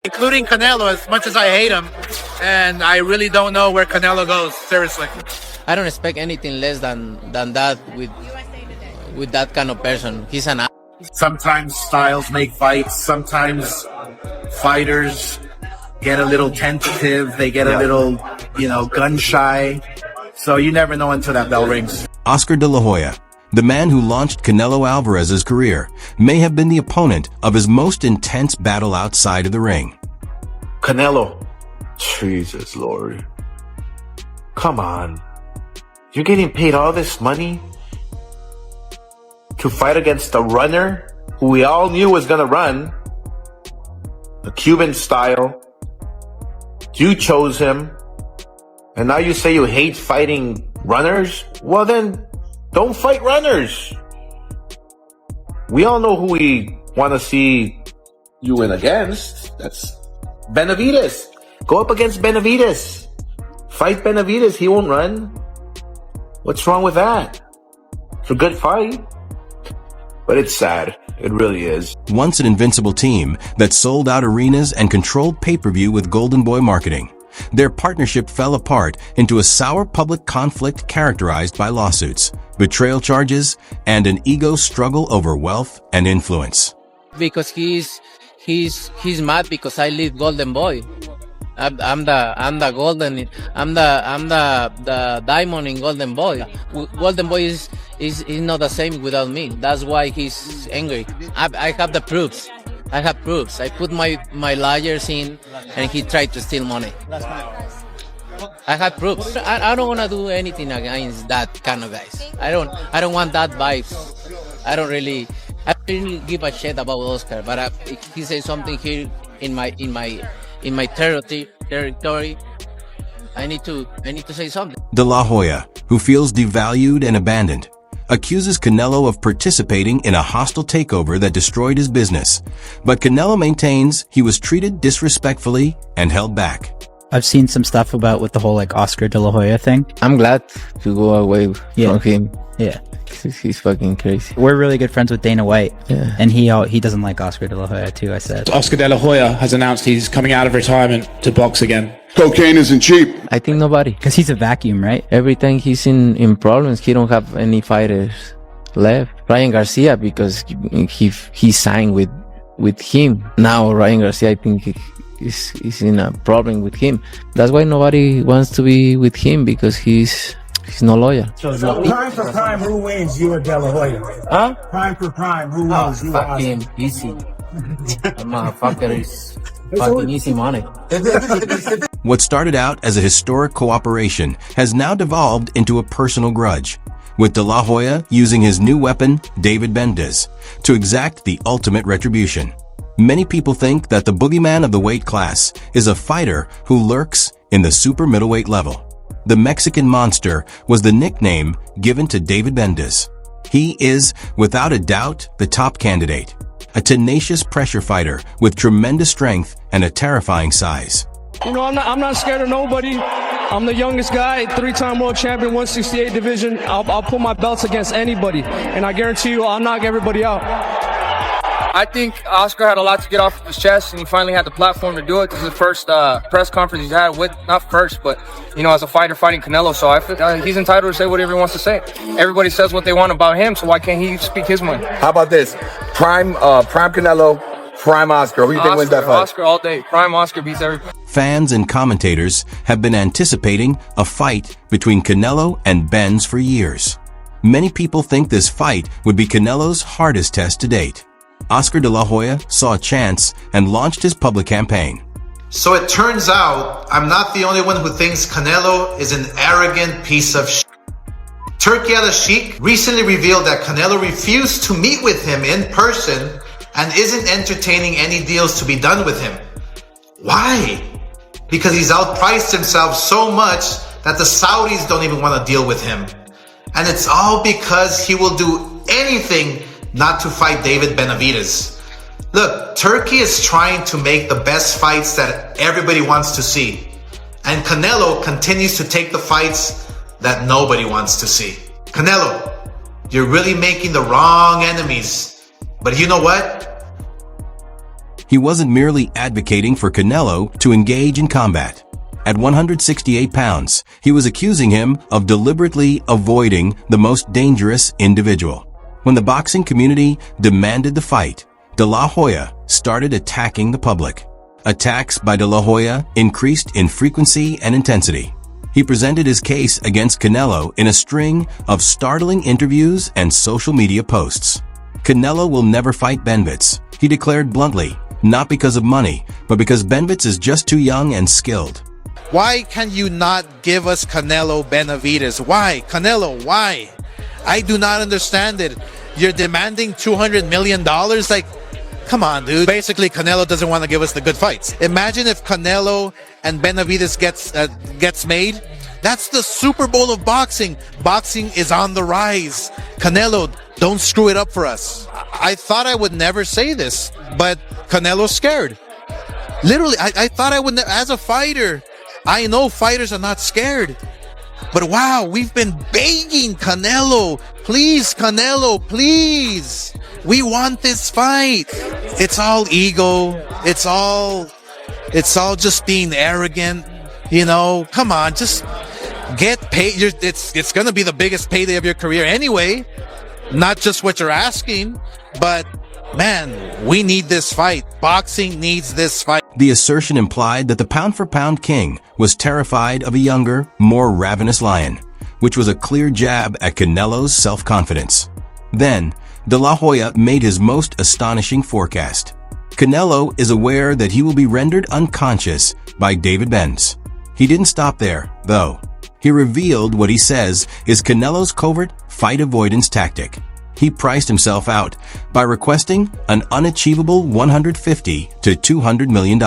including Canelo, as much as I hate him. And I really don't know where Canelo goes, seriously. I don't expect anything less than that with that kind of person. He's an ass. Sometimes styles make fights. Sometimes fighters get a little tentative. They get a little, gun shy. So you never know until that bell rings. Oscar de la Hoya, the man who launched Canelo Alvarez's career, may have been the opponent of his most intense battle outside of the ring. Canelo, Jesus Lord, come on. You're getting paid all this money to fight against a runner who we all knew was going to run, the Cuban style. You chose him, and now you say you hate fighting runners? Well then, don't fight runners. We all know who we want to see you win against. That's Benavidez. Go up against Benavidez. Fight Benavidez. He won't run. What's wrong with that? It's a good fight. But it's sad. It really is. Once an invincible team that sold out arenas and controlled pay-per-view with Golden Boy marketing, their partnership fell apart into a sour public conflict characterized by lawsuits, betrayal charges, and an ego struggle over wealth and influence. Because he's mad because I leave Golden Boy. I'm the diamond in Golden Boy. Golden Boy is not the same without me. That's why he's angry. I have the proofs. I have proofs. I put my liars in, and he tried to steal money. I have proofs. I don't want to do anything against that kind of guys. I don't want that vibes. I don't really give a shit about Oscar. But if he says something here in my territory, I need to say something. De la Hoya, who feels devalued and abandoned, accuses Canelo of participating in a hostile takeover that destroyed his business. But Canelo maintains he was treated disrespectfully and held back. I've seen some stuff about with the whole Oscar de la Hoya thing. I'm glad to go away from him. Yeah. He's fucking crazy. We're really good friends with Dana White. Yeah. And he doesn't like Oscar de la Hoya too, I said. Oscar de la Hoya has announced he's coming out of retirement to box again. Cocaine isn't cheap. I think nobody. Because he's a vacuum, right? Every time he's in problems, he don't have any fighters left. Ryan Garcia, because he signed with him. Now Ryan Garcia, I think is in a problem with him. That's why nobody wants to be with him, because he's no loyal. So prime for prime, who wins, you or De La Hoya? Huh? Prime for prime, who wins, you or Fuck him, easy. That motherfucker is fucking easy money. What started out as a historic cooperation has now devolved into a personal grudge, with De La Hoya using his new weapon, David Benavidez, to exact the ultimate retribution. Many people think that the boogeyman of the weight class is a fighter who lurks in the super middleweight level. The Mexican Monster was the nickname given to David Benavidez. He is, without a doubt, the top candidate, a tenacious pressure fighter with tremendous strength and a terrifying size. I'm not scared of nobody. I'm the youngest guy, 3-time world champion, 168 division. I'll pull my belts against anybody, and I guarantee you I'll knock everybody out. I think Oscar had a lot to get off of his chest, and he finally had the platform to do it. This is the first press conference he's had with, not first, but, as a fighter fighting Canelo. So I feel he's entitled to say whatever he wants to say. Everybody says what they want about him, so why can't he speak his mind? How about this? Prime Canelo, prime Oscar. Who do you think wins that fight? Oscar all day. Prime Oscar beats everybody. Fans and commentators have been anticipating a fight between Canelo and Benz for years. Many people think this fight would be Canelo's hardest test to date. Oscar de la Hoya saw a chance and launched his public campaign. So it turns out I'm not the only one who thinks Canelo is an arrogant piece of shit. Turki Al-Sheikh recently revealed that Canelo refused to meet with him in person and isn't entertaining any deals to be done with him. Why? Because he's outpriced himself so much that the Saudis don't even want to deal with him. And it's all because he will do anything not to fight David Benavidez. Look, Turkey is trying to make the best fights that everybody wants to see. And Canelo continues to take the fights that nobody wants to see. Canelo, you're really making the wrong enemies. But you know what? He wasn't merely advocating for Canelo to engage in combat. At 168 pounds, he was accusing him of deliberately avoiding the most dangerous individual. When the boxing community demanded the fight, De La Hoya started attacking the public. Attacks by De La Hoya increased in frequency and intensity. He presented his case against Canelo in a string of startling interviews and social media posts. Canelo will never fight Benavidez, he declared bluntly, not because of money, but because Benavidez is just too young and skilled. Why can you not give us Canelo Benavidez? Why? Canelo, why? I do not understand it. You're demanding $200 million? Like, come on, dude. Basically, Canelo doesn't want to give us the good fights. Imagine if Canelo and Benavidez gets made. That's the Super Bowl of boxing. Boxing is on the rise. Canelo, don't screw it up for us. I thought I would never say this, but Canelo's scared. Literally, I thought I would, as a fighter, I know fighters are not scared. But wow, we've been begging Canelo, please, Canelo, please. We want this fight. It's all ego. It's all just being arrogant. You know, come on, just get paid. It's going to be the biggest payday of your career anyway. Not just what you're asking, but man, we need this fight. Boxing needs this fight. The assertion implied that the pound-for-pound king was terrified of a younger, more ravenous lion, which was a clear jab at Canelo's self-confidence. Then, De La Hoya made his most astonishing forecast. Canelo is aware that he will be rendered unconscious by David Benavidez. He didn't stop there, though. He revealed what he says is Canelo's covert fight avoidance tactic. He priced himself out by requesting an unachievable $150 to $200 million.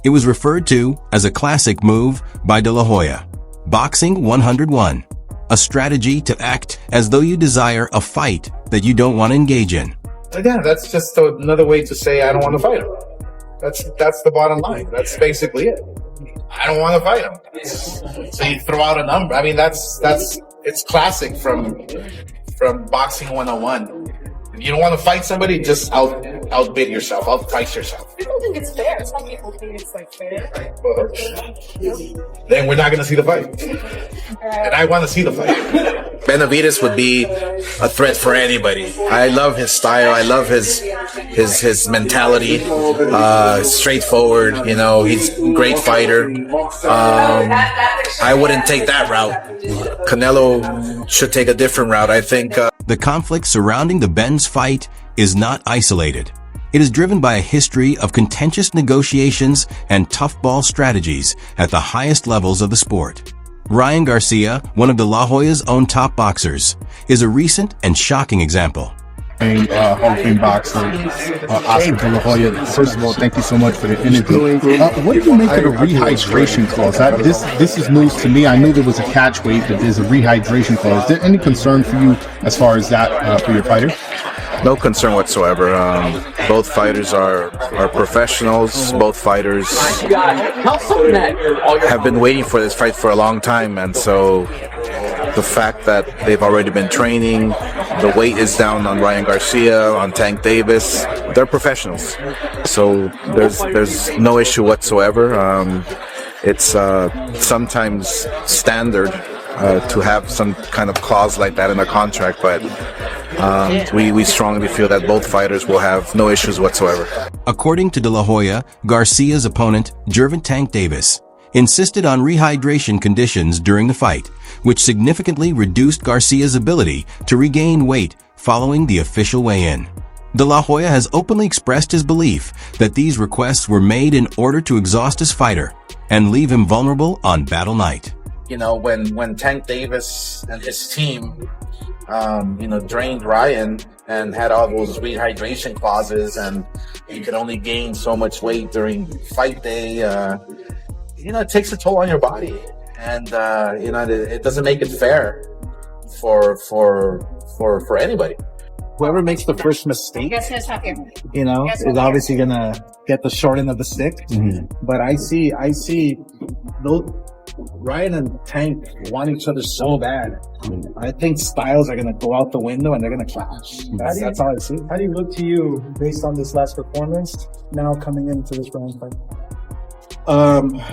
It was referred to as a classic move by De La Hoya. Boxing 101, a strategy to act as though you desire a fight that you don't want to engage in. Again, that's just another way to say I don't want to fight him. That's the bottom line. That's basically it. I don't want to fight him. So you throw out a number. I mean, it's classic from Boxing 101. If you don't want to fight somebody, just outbid yourself, outprice yourself. I don't think it's fair. Some people think it's like fair. Then we're not going to see the fight. And I want to see the fight. Benavidez would be a threat for anybody. I love his style. I love his mentality. Straightforward. You know, he's a great fighter. I wouldn't take that route. Canelo should take a different route. I think. The conflict surrounding the Benavidez fight is not isolated. It is driven by a history of contentious negotiations and tough ball strategies at the highest levels of the sport. Ryan Garcia, one of De La Hoya's own top boxers, is a recent and shocking example. Hall of Fame boxer, Oscar De La Hoya. First of all, thank you so much for the interview. What do you make of the rehydration clause? This is news to me. I knew there was a catch weight, but there's a rehydration clause. Is there any concern for you as far as that for your fighter? No concern whatsoever. Both fighters are professionals. Both fighters have been waiting for this fight for a long time, and so the fact that they've already been training, the weight is down on Ryan Garcia, on Tank Davis. They're professionals, so there's no issue whatsoever. It's sometimes standard to have some kind of clause like that in a contract, but we strongly feel that both fighters will have no issues whatsoever. According to De La Hoya, Garcia's opponent, Gervonta Tank Davis, insisted on rehydration conditions during the fight, which significantly reduced Garcia's ability to regain weight following the official weigh-in. De La Hoya has openly expressed his belief that these requests were made in order to exhaust his fighter and leave him vulnerable on battle night. You know, when Tank Davis and his team, drained Ryan and had all those rehydration clauses, and you could only gain so much weight during fight day, it takes a toll on your body, and it doesn't make it fair for anybody. Whoever makes the first mistake, is obviously gonna get the short end of the stick. Mm-hmm. But I see Ryan and Tank want each other so bad. I think styles are gonna go out the window and they're gonna clash. That's all I see. How do you look to you based on this last performance? Now coming into this round fight.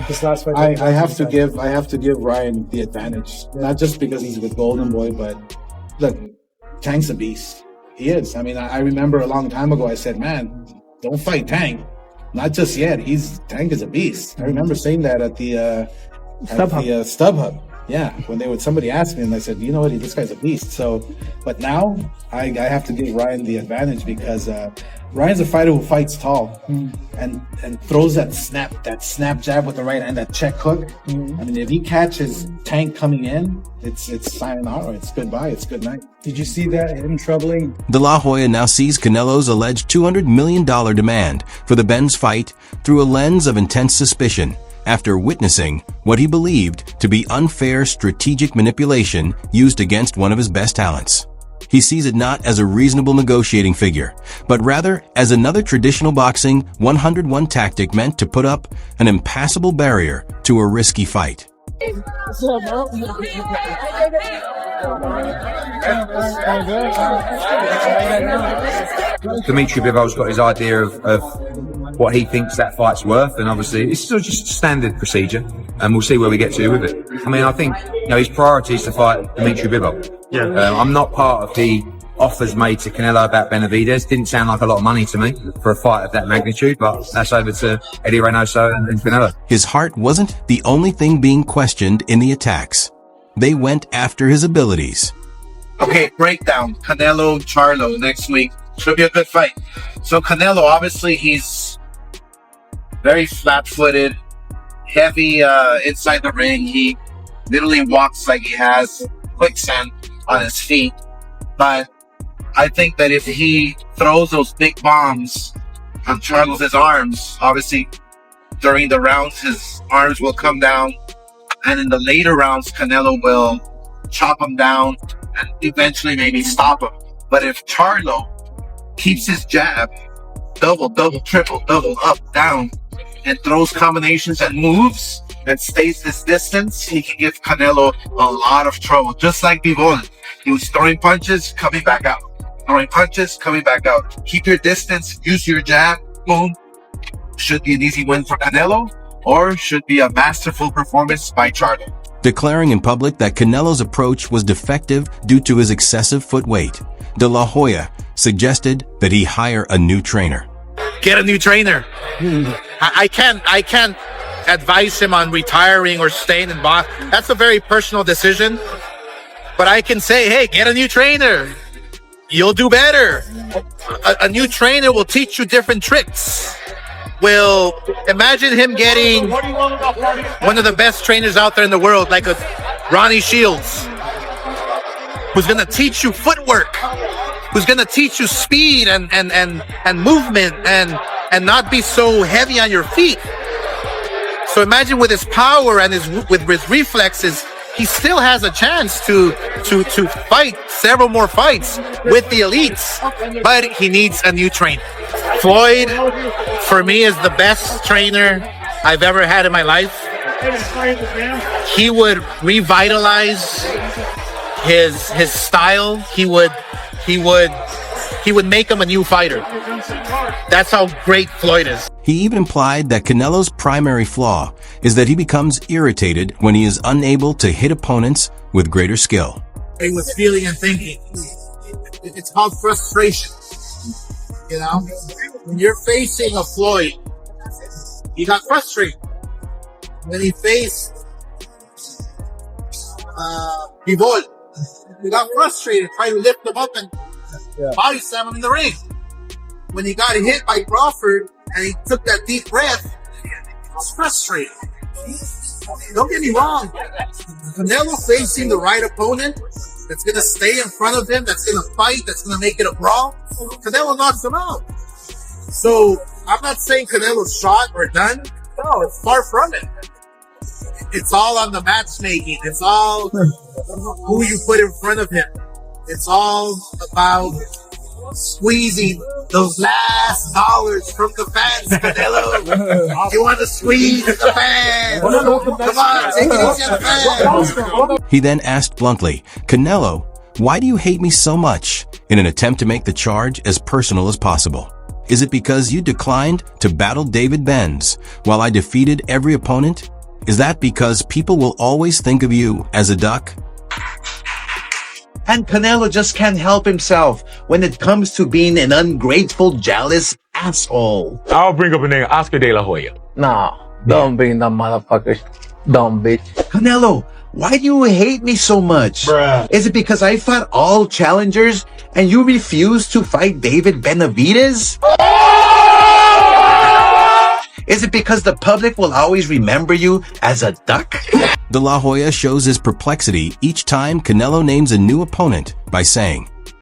This last fight, I have to give Ryan the advantage, not just because he's the golden boy, but look, Tank's a beast. He is. I mean, I remember a long time ago I said, man, don't fight Tank. Not just yet. Tank is a beast. I remember saying that at the StubHub. Yeah, when somebody asked me, and I said, you know what, this guy's a beast. So, but now I have to give Ryan the advantage because Ryan's a fighter who fights tall and throws that snap jab with the right hand, that check hook. I mean, if he catches Tank coming in, it's sayonara. It's goodbye. It's good night. Did you see that him troubling? De La Hoya now sees Canelo's alleged $200 million demand for the Benz fight through a lens of intense suspicion, after witnessing what he believed to be unfair strategic manipulation used against one of his best talents. He sees it not as a reasonable negotiating figure, but rather as another traditional boxing 101 tactic meant to put up an impassable barrier to a risky fight. Dimitri Bivol's got his idea of what he thinks that fight's worth, and obviously it's still just standard procedure, and we'll see where we get to with it. I mean, I think his priority is to fight Dimitri Bivol. I'm not part of the offers made to Canelo about Benavidez. Didn't sound like a lot of money to me for a fight of that magnitude, but that's over to Eddie Reynoso and Canelo. His heart wasn't the only thing being questioned in the attacks. They went after his abilities. Okay, breakdown. Canelo, Charlo next week. Should be a good fight. So Canelo, obviously, he's very flat-footed, heavy inside the ring. He literally walks like he has quicksand on his feet. But I think that if he throws those big bombs on Charlo's arms, obviously during the rounds his arms will come down, and in the later rounds Canelo will chop him down and eventually maybe stop him. But if Charlo keeps his jab, double, triple, double, up, down, and throws combinations and moves and stays this distance, he can give Canelo a lot of trouble. Just like Bivol, he was throwing punches, coming back out. Throwing punches, coming back out. Keep your distance, use your jab, boom. Should be an easy win for Canelo, or should be a masterful performance by Charlo. Declaring in public that Canelo's approach was defective due to his excessive foot weight, De La Hoya suggested that he hire a new trainer. Get a new trainer. I can't advise him on retiring or staying in box. That's a very personal decision. But I can say, hey, get a new trainer. You'll do better. A new trainer will teach you different tricks. Will imagine him getting one of the best trainers out there in the world, like a Ronnie Shields, who's gonna teach you footwork, who's gonna teach you speed and movement and not be so heavy on your feet. So imagine with his power and with his reflexes, he still has a chance to fight several more fights with the elites, but he needs a new trainer. Floyd, for me, is the best trainer I've ever had in my life. He would revitalize his style. He would make him a new fighter. That's how great Floyd is. He even implied that Canelo's primary flaw is that he becomes irritated when he is unable to hit opponents with greater skill. With feeling and thinking. It's called frustration. You know? When you're facing a Floyd, he got frustrated. When he faced Bivol, he got frustrated, trying to lift him up and body slam him in the ring. When he got hit by Crawford and he took that deep breath, he was frustrated. Don't get me wrong. Canelo facing the right opponent that's going to stay in front of him, that's going to fight, that's going to make it a brawl, Canelo knocks him out. So I'm not saying Canelo's shot or done. No, it's far from it. It's all on the matchmaking. It's all who you put in front of him. It's all about squeezing those last dollars from the fans, Canelo. You want to squeeze the fans? Come on, take it easy on the fans. He then asked bluntly, Canelo, why do you hate me so much? In an attempt to make the charge as personal as possible. Is it because you declined to battle David Benavidez while I defeated every opponent? Is that because people will always think of you as a duck? And Canelo just can't help himself when it comes to being an ungrateful, jealous asshole. I'll bring up a name, Oscar De La Hoya. No, don't bring that motherfucker. Dumb bitch. Canelo, why do you hate me so much? Bruh. Is it because I fought all challengers and you refused to fight David Benavidez? Is it because the public will always remember you as a duck? De La Hoya shows his perplexity each time Canelo names a new opponent by saying,